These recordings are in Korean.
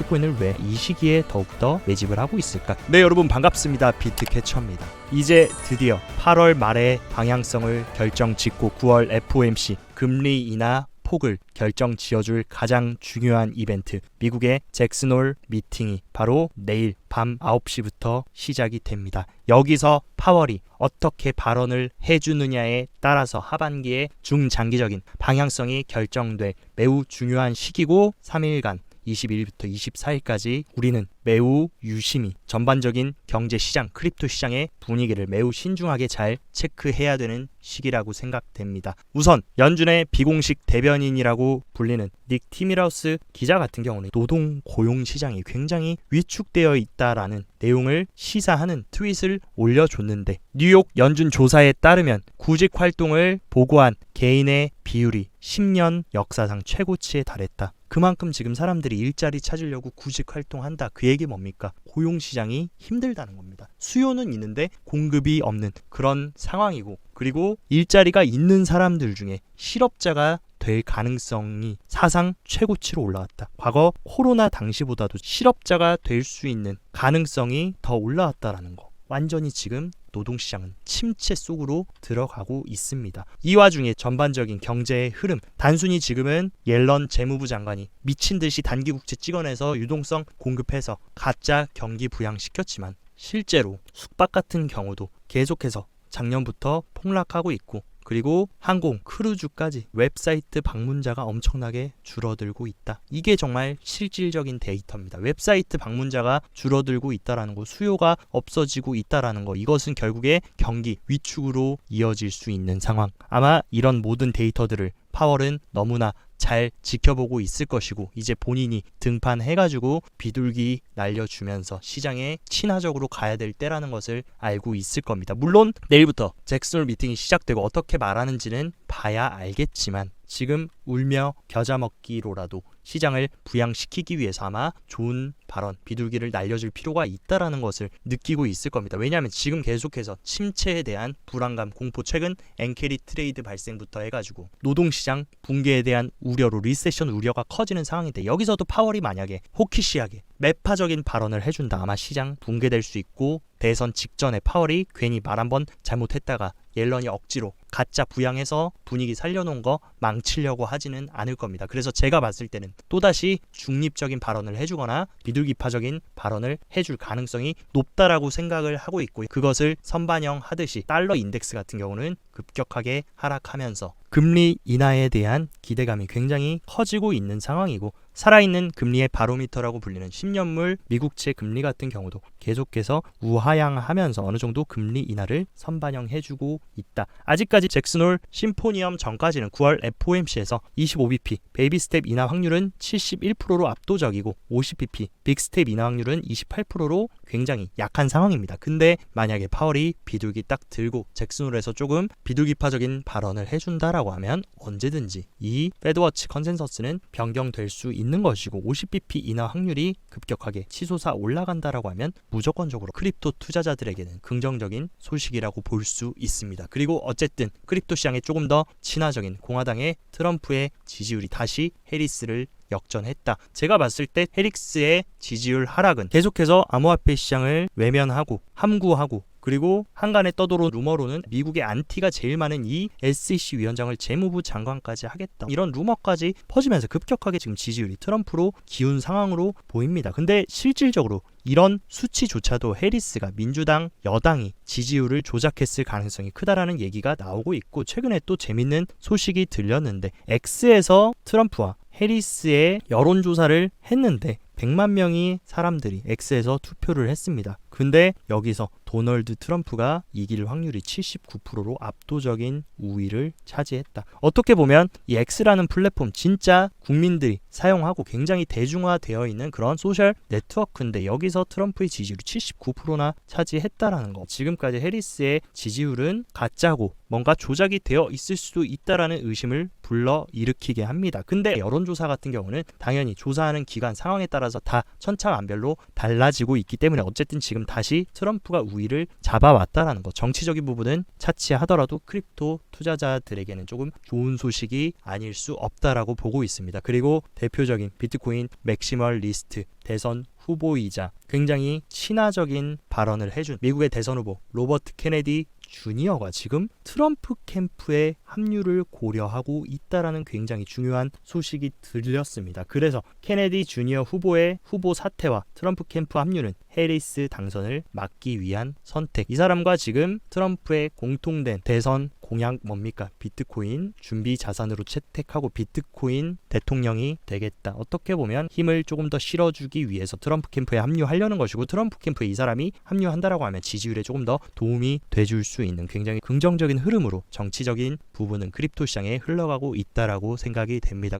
비트코인을 왜 이 시기에 더욱더 매집을 하고 있을까? 네, 여러분 반갑습니다. 비트캐쳐입니다. 이제 드디어 8월 말에 방향성을 결정 짓고 9월 FOMC 금리 인하 폭을 결정 지어줄 가장 중요한 이벤트, 미국의 잭슨홀 미팅이 바로 내일 밤 9시부터 시작이 됩니다. 여기서 파월이 어떻게 발언을 해주느냐에 따라서 하반기의 중장기적인 방향성이 결정될 매우 중요한 시기고, 3일간 22일부터 24일까지 우리는 매우 유심히 전반적인 경제 시장, 크립토 시장의 분위기를 매우 신중하게 잘 체크해야 되는 시기라고 생각됩니다. 우선 연준의 비공식 대변인이라고 불리는 닉 티밀하우스 기자 같은 경우는 노동 고용 시장이 굉장히 위축되어 있다라는 내용을 시사하는 트윗을 올려줬는데, 뉴욕 연준 조사에 따르면 구직 활동을 보고한 개인의 비율이 10년 역사상 최고치에 달했다. 그만큼 지금 사람들이 일자리 찾으려고 구직 활동한다. 그 얘기 뭡니까? 고용시장이 힘들다는 겁니다. 수요는 있는데 공급이 없는 그런 상황이고, 그리고 일자리가 있는 사람들 중에 실업자가 될 가능성이 사상 최고치로 올라왔다. 과거 코로나 당시보다도 실업자가 될 수 있는 가능성이 더 올라왔다라는 거. 완전히 지금 노동시장은 침체 속으로 들어가고 있습니다. 이 와중에 전반적인 경제의 흐름, 단순히 지금은 옐런 재무부 장관이 미친 듯이 단기 국채 찍어내서 유동성 공급해서 가짜 경기 부양시켰지만, 실제로 숙박 같은 경우도 계속해서 작년부터 폭락하고 있고, 그리고 항공, 크루즈까지 웹사이트 방문자가 엄청나게 줄어들고 있다. 이게 정말 실질적인 데이터입니다. 웹사이트 방문자가 줄어들고 있다는 거, 수요가 없어지고 있다는 거, 이것은 결국에 경기 위축으로 이어질 수 있는 상황. 아마 이런 모든 데이터들을 파월은 너무나 잘 지켜보고 있을 것이고, 이제 본인이 등판해가지고 비둘기 날려주면서 시장에 친화적으로 가야 될 때라는 것을 알고 있을 겁니다. 물론 내일부터 잭슨홀 미팅이 시작되고 어떻게 말하는지는 봐야 알겠지만, 지금 울며 겨자 먹기로라도 시장을 부양시키기 위해서 아마 좋은 발언, 비둘기를 날려줄 필요가 있다라는 것을 느끼고 있을 겁니다. 왜냐하면 지금 계속해서 침체에 대한 불안감, 공포, 최근 엔캐리 트레이드 발생부터 해가지고 노동시장 붕괴에 대한 우려로 리세션 우려가 커지는 상황인데, 여기서도 파월이 만약에 호키시하게 매파적인 발언을 해준다, 아마 시장 붕괴될 수 있고, 대선 직전에 파월이 괜히 말 한번 잘못했다가 옐런이 억지로 가짜 부양해서 분위기 살려놓은 거 망치려고 하지는 않을 겁니다. 그래서 제가 봤을 때는 또다시 중립적인 발언을 해주거나 비둘기파적인 발언을 해줄 가능성이 높다라고 생각을 하고 있고, 그것을 선반영하듯이 달러 인덱스 같은 경우는 급격하게 하락하면서 금리 인하에 대한 기대감이 굉장히 커지고 있는 상황이고, 살아있는 금리의 바로미터라고 불리는 10년물 미국채 금리 같은 경우도 계속해서 우하향하면서 어느 정도 금리 인하를 선반영해주고 있다. 아직까지 잭슨홀 심포니엄 전까지는 9월 FOMC에서 25bp 베이비 스텝 인하 확률은 71%로 압도적이고, 50bp 빅스텝 인하 확률은 28%로 굉장히 약한 상황입니다. 근데 만약에 파월이 비둘기 딱 들고 잭슨홀에서 조금 비둘기파적인 발언을 해준다라고 하면 언제든지 이 페드워치 컨센서스는 변경될 수 있는 것이고, 50bp 인하 확률이 급격하게 치솟아 올라간다라고 하면 무조건적으로 크립토 투자자들에게는 긍정적인 소식이라고 볼 수 있습니다. 그리고 어쨌든 크립토 시장에 조금 더 친화적인 공화당의 트럼프의 지지율이 다시 해리스를 역전했다. 제가 봤을 때 해리스의 지지율 하락은 계속해서 암호화폐 시장을 외면하고 함구하고, 그리고 한간에 떠도는 루머로는 미국의 안티가 제일 많은 이 SEC 위원장을 재무부 장관까지 하겠다, 이런 루머까지 퍼지면서 급격하게 지금 지지율이 트럼프로 기운 상황으로 보입니다. 근데 실질적으로 이런 수치조차도 해리스가 민주당 여당이 지지율을 조작했을 가능성이 크다라는 얘기가 나오고 있고, 최근에 또 재밌는 소식이 들렸는데, X에서 트럼프와 해리스의 여론조사를 했는데 100만 명의 사람들이 X에서 투표를 했습니다. 근데 여기서 도널드 트럼프가 이길 확률이 79%로 압도적인 우위를 차지했다. 어떻게 보면 이 X라는 플랫폼 진짜 국민들이 사용하고 굉장히 대중화되어 있는 그런 소셜 네트워크인데, 여기서 트럼프의 지지율이 79%나 차지했다라는 거. 지금까지 해리스의 지지율은 가짜고 뭔가 조작이 되어 있을 수도 있다라는 의심을 불러일으키게 합니다. 근데 여론조사 같은 경우는 당연히 조사하는 기관 상황에 따라서 다 천차만별로 달라지고 있기 때문에 어쨌든 지금 지금 다시 트럼프가 우위를 잡아왔다라는 거. 정치적인 부분은 차치하더라도 크립토 투자자들에게는 조금 좋은 소식이 아닐 수 없다라고 보고 있습니다. 그리고 대표적인 비트코인 맥시멀리스트 대선 후보이자 굉장히 친화적인 발언을 해준 미국의 대선 후보 로버트 케네디 주니어가 지금 트럼프 캠프의 합류를 고려하고 있다라는 굉장히 중요한 소식이 들렸습니다. 그래서 케네디 주니어 후보의 후보 사퇴와 트럼프 캠프 합류는 해리스 당선을 막기 위한 선택. 이 사람과 지금 트럼프의 공통된 대선 공약 뭡니까? 비트코인 준비 자산으로 채택하고 비트코인 대통령이 되겠다. 어떻게 보면 힘을 조금 더 실어주기 위해서 트럼프 캠프에 합류하려는 것이고, 트럼프 캠프에 이 사람이 합류한다라고 하면 지지율에 조금 더 도움이 돼줄 수 있는 굉장히 긍정적인 흐름으로 정치적인 부분은 크립토 시장에 흘러가고 있다라고 생각이 됩니다.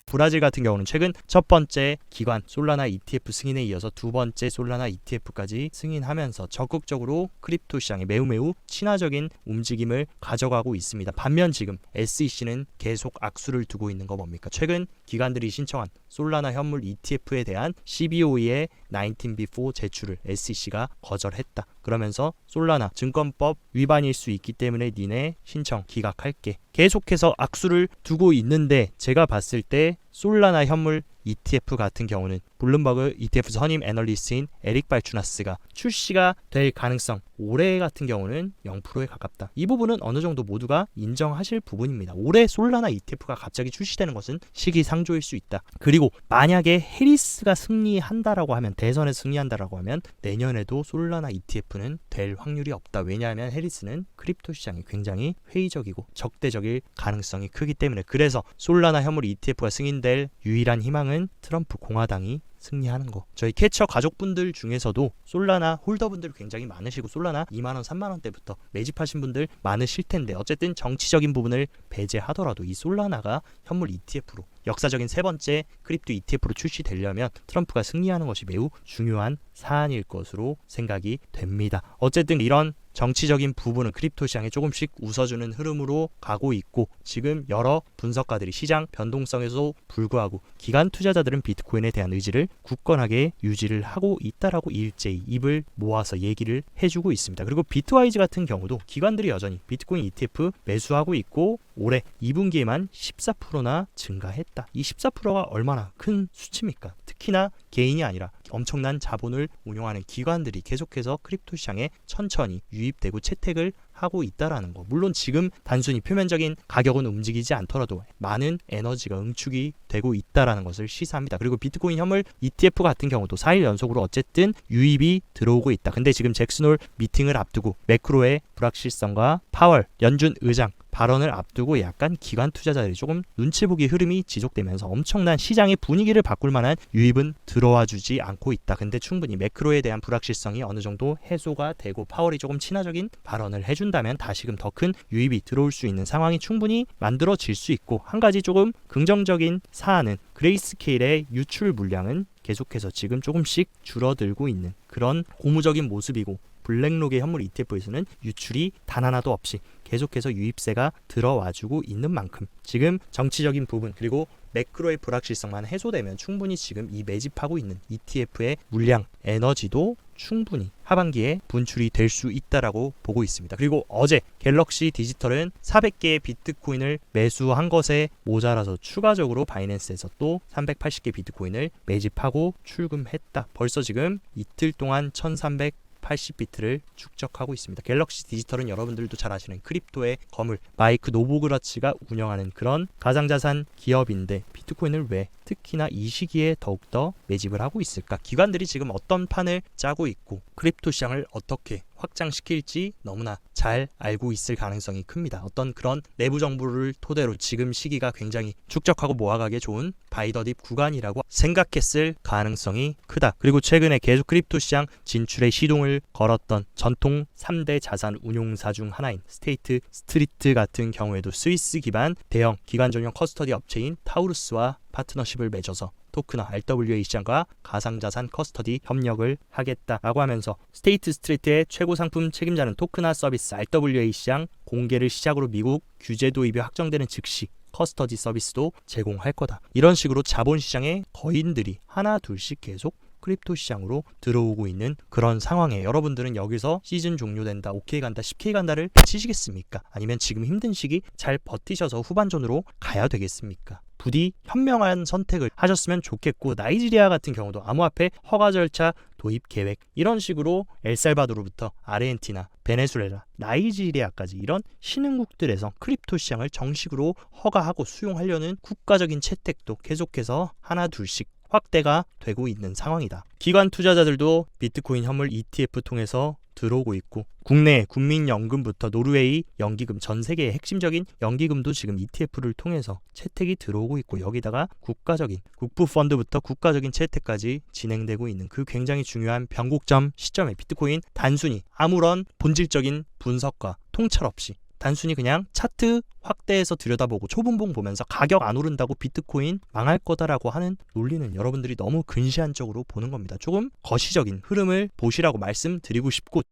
브라질 같은 경우는 최근 첫 번째 기관 솔라나 ETF 승인에 이어서 두 번째 솔라나 ETF까지 승인하면서 적극적으로 크립토 시장에 매우 친화적인 움직임을 가져가고 있습니다. 반면 지금 SEC는 계속 악수를 두고 있는 거 뭡니까? 최근 기관들이 신청한 솔라나 현물 ETF에 대한 CBOE의 19B4 제출을 SEC가 거절했다. 그러면서 솔라나 증권법 위반일 수 있기 때문에 니네 신청 기각할게. 계속해서 악수를 두고 있는데, 제가 봤을 때 솔라나 현물 ETF 같은 경우는 블룸버그 ETF 선임 애널리스트인 에릭 발추나스가 출시가 될 가능성 올해 같은 경우는 0%에 가깝다. 이 부분은 어느 정도 모두가 인정하실 부분입니다. 올해 솔라나 ETF가 갑자기 출시되는 것은 시기상조일 수 있다. 그리고 만약에 해리스가 승리한다라고 하면, 대선에 승리한다라고 하면 내년에도 솔라나 ETF는 될 확률이 없다. 왜냐하면 해리스는 크립토 시장이 굉장히 회의적이고 적대적일 가능성이 크기 때문에. 그래서 솔라나 현물 ETF가 승인될 유일한 희망은 트럼프 공화당이 승리하는 거. 저희 캐쳐 가족분들 중에서도 솔라나 홀더분들 굉장히 많으시고, 솔라나 2만원 3만원대부터 매집하신 분들 많으실 텐데, 어쨌든 정치적인 부분을 배제하더라도 이 솔라나가 현물 ETF로 역사적인 세 번째 크립토 ETF로 출시되려면 트럼프가 승리하는 것이 매우 중요한 사안일 것으로 생각이 됩니다. 어쨌든 이런 정치적인 부분은 크립토 시장에 조금씩 웃어주는 흐름으로 가고 있고, 지금 여러 분석가들이 시장 변동성에도 불구하고 기관 투자자들은 비트코인에 대한 의지를 굳건하게 유지를 하고 있다라고 일제히 입을 모아서 얘기를 해주고 있습니다. 그리고 비트와이즈 같은 경우도 기관들이 여전히 비트코인 ETF 매수하고 있고, 올해 2분기에만 14%나 증가했다. 이 14%가 얼마나 큰 수치입니까? 특히나 개인이 아니라 엄청난 자본을 운용하는 기관들이 계속해서 크립토 시장에 천천히 유입되고 채택을 하고 있다라는 거. 물론 지금 단순히 표면적인 가격은 움직이지 않더라도 많은 에너지가 응축이 되고 있다라는 것을 시사합니다. 그리고 비트코인 현물 ETF 같은 경우도 4일 연속으로 어쨌든 유입이 들어오고 있다. 근데 지금 잭슨홀 미팅을 앞두고 매크로의 불확실성과 파월 연준 의장 발언을 앞두고 약간 기관 투자자들이 조금 눈치 보기 흐름이 지속되면서 엄청난 시장의 분위기를 바꿀 만한 유입은 들어와 주지 않고 있다. 근데 충분히 매크로에 대한 불확실성이 어느 정도 해소가 되고 파월이 조금 친화적인 발언을 해준다면 다시금 더 큰 유입이 들어올 수 있는 상황이 충분히 만들어질 수 있고, 한 가지 조금 긍정적인 사안은 그레이스케일의 유출 물량은 계속해서 지금 조금씩 줄어들고 있는 그런 고무적인 모습이고, 블랙록의 현물 ETF에서는 유출이 단 하나도 없이 계속해서 유입세가 들어와주고 있는 만큼 지금 정치적인 부분 그리고 매크로의 불확실성만 해소되면 충분히 지금 이 매집하고 있는 ETF의 물량, 에너지도 충분히 하반기에 분출이 될 수 있다라고 보고 있습니다. 그리고 어제 갤럭시 디지털은 400개의 비트코인을 매수한 것에 모자라서 추가적으로 바이낸스에서 또 380개 비트코인을 매집하고 출금했다. 벌써 지금 이틀 동안 1380비트를 축적하고 있습니다. 갤럭시 디지털은 여러분들도 잘 아시는 크립토의 거물 마이크 노보그라치가 운영하는 그런 가상자산 기업인데, 비트코인을 왜 특히나 이 시기에 더욱더 매집을 하고 있을까? 기관들이 지금 어떤 판을 짜고 있고 크립토 시장을 어떻게 확장시킬지 너무나 잘 알고 있을 가능성이 큽니다. 어떤 그런 내부 정보를 토대로 지금 시기가 굉장히 축적하고 모아가기에 좋은 바이더딥 구간이라고 생각했을 가능성이 크다. 그리고 최근에 계속 크립토 시장 진출에 시동을 걸었던 전통 3대 자산 운용사 중 하나인 스테이트 스트리트 같은 경우에도 스위스 기반 대형 기관 전용 커스터디 업체인 타우루스와 파트너십을 맺어서 토크나 RWA 시장과 가상자산 커스터디 협력을 하겠다라고 하면서 스테이트 스트리트의 최고 상품 책임자는 토크나 서비스 RWA 시장 공개를 시작으로 미국 규제 도입이 확정되는 즉시 커스터디 서비스도 제공할 거다. 이런 식으로 자본시장의 거인들이 하나 둘씩 계속 크립토 시장으로 들어오고 있는 그런 상황에 여러분들은 여기서 시즌 종료된다, 오케이 간다, 10K 간다를 치시겠습니까? 아니면 지금 힘든 시기 잘 버티셔서 후반전으로 가야 되겠습니까? 부디 현명한 선택을 하셨으면 좋겠고, 나이지리아 같은 경우도 암호화폐 허가 절차 도입 계획, 이런 식으로 엘살바도르부터 아르헨티나, 베네수엘라, 나이지리아까지 이런 신흥국들에서 크립토 시장을 정식으로 허가하고 수용하려는 국가적인 채택도 계속해서 하나 둘씩 확대가 되고 있는 상황이다. 기관 투자자들도 비트코인 현물 ETF 통해서 들어오고 있고, 국내 국민연금부터 노르웨이 연기금, 전 세계의 핵심적인 연기금도 지금 ETF를 통해서 채택이 들어오고 있고, 여기다가 국가적인 국부펀드부터 국가적인 채택까지 진행되고 있는 그 굉장히 중요한 변곡점 시점에 비트코인 단순히 아무런 본질적인 분석과 통찰 없이 단순히 그냥 차트 확대해서 들여다보고 초분봉 보면서 가격 안 오른다고 비트코인 망할 거다라고 하는 논리는 여러분들이 너무 근시안적으로 보는 겁니다. 조금 거시적인 흐름을 보시라고 말씀드리고 싶고,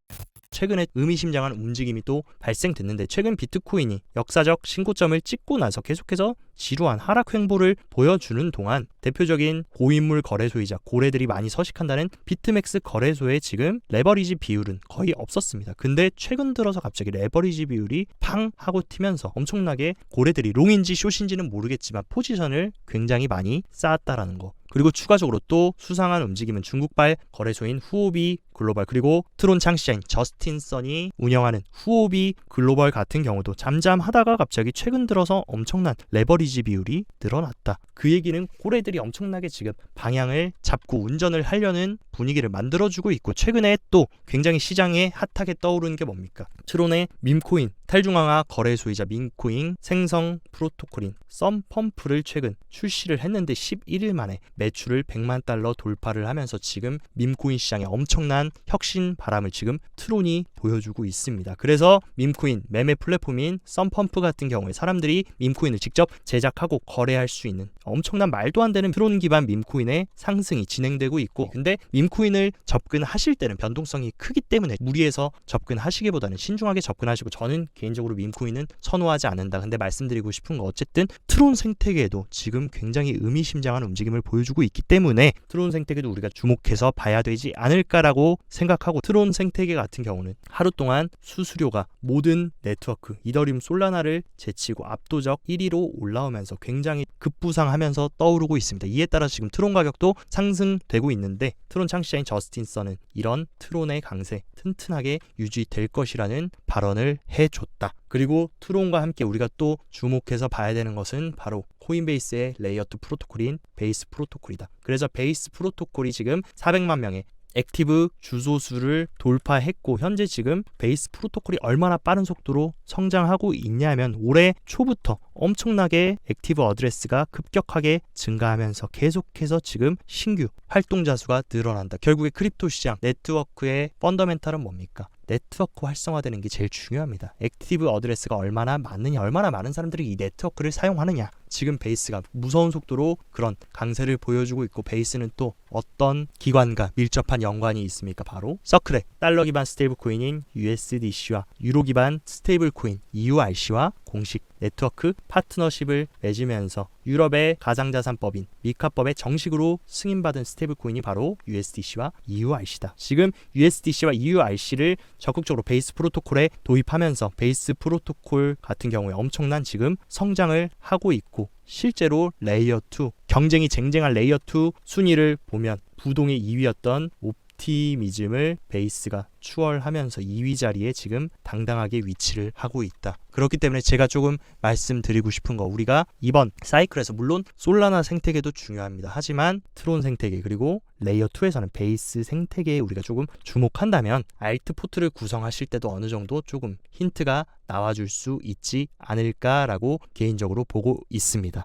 최근에 의미심장한 움직임이 또 발생됐는데, 최근 비트코인이 역사적 신고점을 찍고 나서 계속해서 지루한 하락 횡보를 보여주는 동안 대표적인 고인물 거래소이자 고래들이 많이 서식한다는 비트맥스 거래소의 지금 레버리지 비율은 거의 없었습니다. 근데 최근 들어서 갑자기 레버리지 비율이 팡 하고 튀면서 엄청나게 고래들이 롱인지 숏인지는 모르겠지만 포지션을 굉장히 많이 쌓았다라는 거. 그리고 추가적으로 또 수상한 움직임은 중국발 거래소인 후오비 글로벌, 그리고 트론 창시자인 저스틴 선이 운영하는 후오비 글로벌 같은 경우도 잠잠하다가 갑자기 최근 들어서 엄청난 레버리지 비율이 늘어났다. 그 얘기는 고래들이 엄청나게 지금 방향을 잡고 운전을 하려는 분위기를 만들어주고 있고, 최근에 또 굉장히 시장에 핫하게 떠오르는 게 뭡니까? 트론의 밈코인 탈중앙화 거래소이자 밈코인 생성 프로토콜인 썸펌프를 최근 출시를 했는데 11일 만에 매출을 100만 달러 돌파를 하면서 지금 밈코인 시장에 엄청난 혁신 바람을 지금 트론이 보여주고 있습니다. 그래서 밈코인 매매 플랫폼인 썸펌프 같은 경우에 사람들이 밈코인을 직접 제작하고 거래할 수 있는 엄청난 말도 안 되는 트론 기반 밈코인의 상승이 진행되고 있고, 근데 밈코인을 접근하실 때는 변동성이 크기 때문에 무리해서 접근하시기보다는 신중하게 접근하시고, 저는 개인적으로 밈코인은 선호하지 않는다. 근데 말씀드리고 싶은 거, 어쨌든 트론 생태계에도 지금 굉장히 의미심장한 움직임을 보여주고 있기 때문에 트론 생태계도 우리가 주목해서 봐야 되지 않을까라고 생각하고, 트론 생태계 같은 경우는 하루 동안 수수료가 모든 네트워크 이더리움 솔라나를 제치고 압도적 1위로 올라오면서 굉장히 급부상하면서 떠오르고 있습니다. 이에 따라 지금 트론 가격도 상승되고 있는데, 트론 창시자인 저스틴 선은 이런 트론의 강세 튼튼하게 유지될 것이라는 발언을 해줬다. 그리고 트론과 함께 우리가 또 주목해서 봐야 되는 것은 바로 코인베이스의 레이어2 프로토콜인 베이스 프로토콜이다. 그래서 베이스 프로토콜이 지금 400만 명의 액티브 주소수를 돌파했고, 현재 지금 베이스 프로토콜이 얼마나 빠른 속도로 성장하고 있냐면 올해 초부터 엄청나게 액티브 어드레스가 급격하게 증가하면서 계속해서 지금 신규 활동자 수가 늘어난다. 결국에 크립토 시장 네트워크의 펀더멘탈은 뭡니까? 네트워크 활성화되는 게 제일 중요합니다. 액티브 어드레스가 얼마나 많느냐, 얼마나 많은 사람들이 이 네트워크를 사용하느냐. 지금 베이스가 무서운 속도로 그런 강세를 보여주고 있고, 베이스는 또 어떤 기관과 밀접한 연관이 있습니까? 바로 서클의 달러 기반 스테이블 코인인 USDC와 유로 기반 스테이블 코인 EURC와 공식 네트워크 파트너십을 맺으면서 유럽의 가상자산법인 미카법에 정식으로 승인받은 스테이블 코인이 바로 USDC와 EURC다. 지금 USDC와 EURC를 적극적으로 베이스 프로토콜에 도입하면서 베이스 프로토콜 같은 경우에 엄청난 지금 성장을 하고 있고, 실제로 레이어2 경쟁이 쟁쟁한 레이어2 순위를 보면 부동의 2위였던 옵티미즘을 베이스가 추월하면서 2위 자리에 지금 당당하게 위치를 하고 있다. 그렇기 때문에 제가 조금 말씀드리고 싶은 거, 우리가 이번 사이클에서 물론 솔라나 생태계도 중요합니다. 하지만 트론 생태계 그리고 레이어2에서는 베이스 생태계에 우리가 조금 주목한다면 알트 포트를 구성하실 때도 어느 정도 조금 힌트가 나와줄 수 있지 않을까라고 개인적으로 보고 있습니다.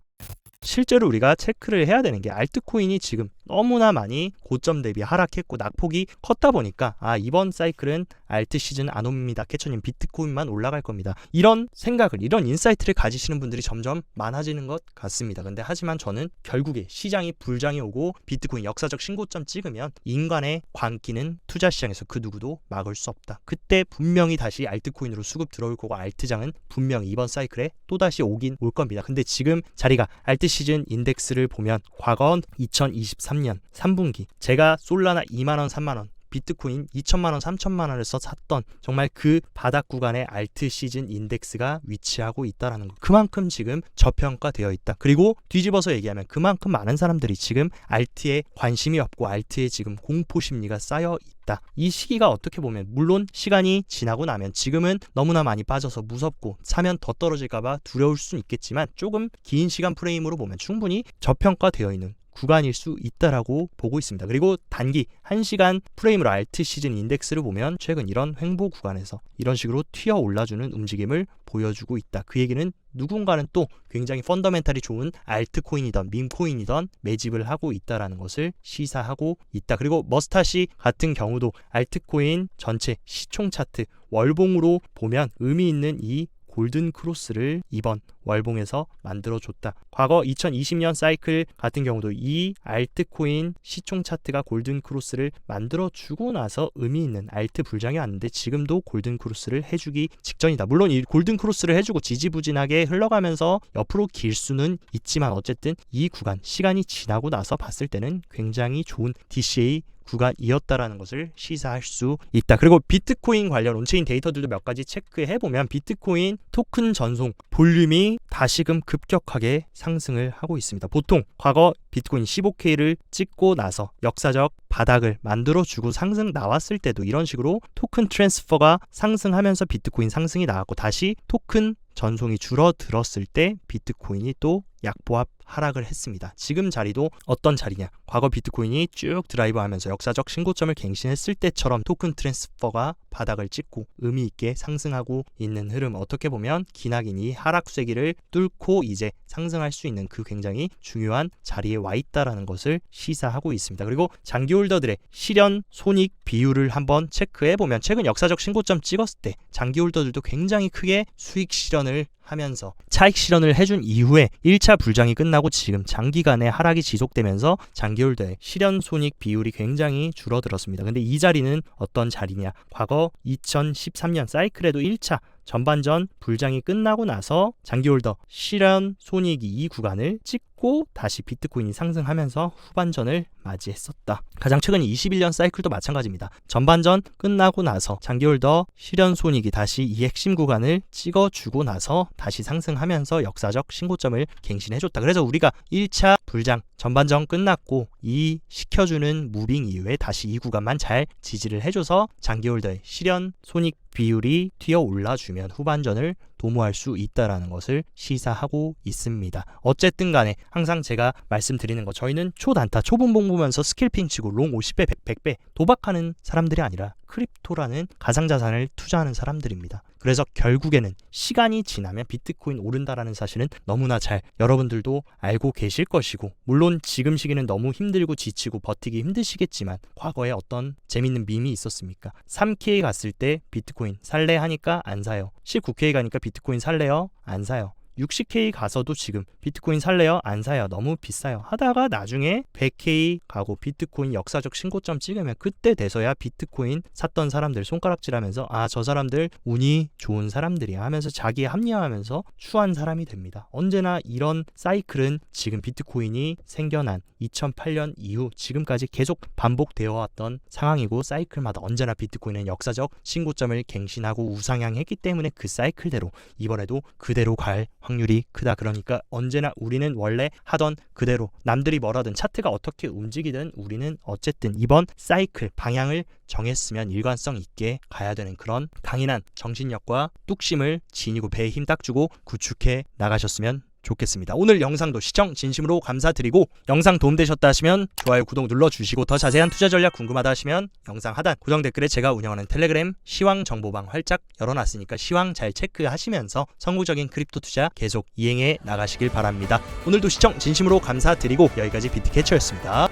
실제로 우리가 체크를 해야 되는 게, 알트코인이 지금 너무나 많이 고점 대비 하락했고 낙폭이 컸다 보니까 이번 사이클은 알트 시즌 안 옵니다. 캐쳐님 비트코인만 올라갈 겁니다. 이런 생각을, 이런 인사이트를 가지시는 분들이 점점 많아지는 것 같습니다. 근데 하지만 저는 결국에 시장이 불장이 오고 비트코인 역사적 신고점 찍으면 인간의 광기는 투자 시장에서 그 누구도 막을 수 없다. 그때 분명히 다시 알트코인으로 수급 들어올 거고, 알트장은 분명히 이번 사이클에 또다시 오긴 올 겁니다. 근데 지금 자리가 알트 시즌 인덱스를 보면 과거 2023년 3분기 제가 솔라나 2만원 3만원 비트코인 2천만원 3천만원을 써 샀던 정말 그 바닥 구간에 알트 시즌 인덱스가 위치하고 있다는 거. 그만큼 지금 저평가되어 있다. 그리고 뒤집어서 얘기하면 그만큼 많은 사람들이 지금 알트에 관심이 없고 알트에 지금 공포 심리가 쌓여 있다. 이 시기가 어떻게 보면 물론 시간이 지나고 나면 지금은 너무나 많이 빠져서 무섭고 사면 더 떨어질까봐 두려울 수는 있겠지만 조금 긴 시간 프레임으로 보면 충분히 저평가되어 있는 구간일 수 있다라고 보고 있습니다. 그리고 단기 1시간 프레임으로 알트 시즌 인덱스를 보면 최근 이런 횡보 구간에서 이런 식으로 튀어 올라주는 움직임을 보여주고 있다. 그 얘기는 누군가는 또 굉장히 펀더멘탈이 좋은 알트코인이던 밈코인이던 매집을 하고 있다라는 것을 시사하고 있다. 그리고 머스타시 같은 경우도 알트코인 전체 시총 차트 월봉으로 보면 의미 있는 이 골든 크로스를 이번 월봉에서 만들어줬다. 과거 2020년 사이클 같은 경우도 이 알트코인 시총 차트가 골든 크로스를 만들어주고 나서 의미 있는 알트 불장이 왔는데 지금도 골든 크로스를 해주기 직전이다. 물론 이 골든 크로스를 해주고 지지부진하게 흘러가면서 옆으로 길 수는 있지만 어쨌든 이 구간 시간이 지나고 나서 봤을 때는 굉장히 좋은 DCA 구간이었다라는 것을 시사할 수 있다. 그리고 비트코인 관련 온체인 데이터들도 몇 가지 체크해보면 비트코인 토큰 전송 볼륨이 다시금 급격하게 상승을 하고 있습니다. 보통 과거 비트코인 15K를 찍고 나서 역사적 바닥을 만들어주고 상승 나왔을 때도 이런 식으로 토큰 트랜스퍼가 상승하면서 비트코인 상승이 나왔고 다시 토큰 전송이 줄어들었을 때 비트코인이 또 약보합 하락을 했습니다. 지금 자리도 어떤 자리냐? 과거 비트코인이 쭉 드라이브하면서 역사적 신고점을 갱신했을 때처럼 토큰 트랜스퍼가 바닥을 찍고 의미 있게 상승하고 있는 흐름, 어떻게 보면 기나긴 이 하락세기를 뚫고 이제 상승할 수 있는 그 굉장히 중요한 자리에 와 있다라는 것을 시사하고 있습니다. 그리고 장기 홀더들의 실현 손익 비율을 한번 체크해 보면 최근 역사적 신고점 찍었을 때 장기 홀더들도 굉장히 크게 수익 실현을 하면서 차익 실현을 해준 이후에 1차 불장이 끝나고 지금 장기간의 하락이 지속되면서 장기홀더의 실현 손익 비율이 굉장히 줄어들었습니다. 근데 이 자리는 어떤 자리냐? 과거 2013년 사이클에도 1차 전반전 불장이 끝나고 나서 장기홀더 실현 손익이 이 구간을 찍고 다시 비트코인이 상승하면서 후반전을 맞이했었다. 가장 최근 21년 사이클도 마찬가지입니다. 전반전 끝나고 나서 장기홀더 실현 손익이 다시 이 핵심 구간을 찍어주고 나서 다시 상승하면서 역사적 신고점을 갱신해줬다. 그래서 우리가 1차 불장 전반전 끝났고 이 시켜주는 무빙 이후에 다시 이 구간만 잘 지지를 해줘서 장기홀더의 실현 손익 비율이 튀어 올라주면 후반전을 도모할 수 있다라는 것을 시사하고 있습니다. 어쨌든 간에 항상 제가 말씀드리는 거, 저희는 초단타 초분봉 보면서 스킬핑 치고 롱 50배 100배 도박하는 사람들이 아니라 크립토라는 가상자산을 투자하는 사람들입니다. 그래서 결국에는 시간이 지나면 비트코인 오른다라는 사실은 너무나 잘 여러분들도 알고 계실 것이고, 물론 지금 시기는 너무 힘들고 지치고 버티기 힘드시겠지만 과거에 어떤 재밌는 밈이 있었습니까? 3K 갔을 때 비트코인 살래 하니까 안 사요. 19K 가니까 비트코인 살래요? 안 사요. 60K 가서도 지금 비트코인 살래요? 안 사요. 너무 비싸요. 하다가 나중에 100K 가고 비트코인 역사적 신고점 찍으면 그때 돼서야 비트코인 샀던 사람들 손가락질하면서 아, 저 사람들 운이 좋은 사람들이야 하면서 자기에 합리화하면서 추한 사람이 됩니다. 언제나 이런 사이클은 지금 비트코인이 생겨난 2008년 이후 지금까지 계속 반복되어 왔던 상황이고, 사이클마다 언제나 비트코인은 역사적 신고점을 갱신하고 우상향했기 때문에 그 사이클대로 이번에도 그대로 갈 확률이 크다. 그러니까 언제나 우리는 원래 하던 그대로 남들이 뭐라든 차트가 어떻게 움직이든 우리는 어쨌든 이번 사이클 방향을 정했으면 일관성 있게 가야 되는 그런 강인한 정신력과 뚝심을 지니고 배에 힘 딱 주고 구축해 나가셨으면 좋겠습니다. 오늘 영상도 시청 진심으로 감사드리고, 영상 도움되셨다 하시면 좋아요, 구독 눌러주시고, 더 자세한 투자 전략 궁금하다 하시면 영상 하단 고정 댓글에 제가 운영하는 텔레그램 시황 정보방 활짝 열어놨으니까 시황 잘 체크하시면서 성공적인 크립토 투자 계속 이행해 나가시길 바랍니다. 오늘도 시청 진심으로 감사드리고 여기까지 비트캐쳐였습니다.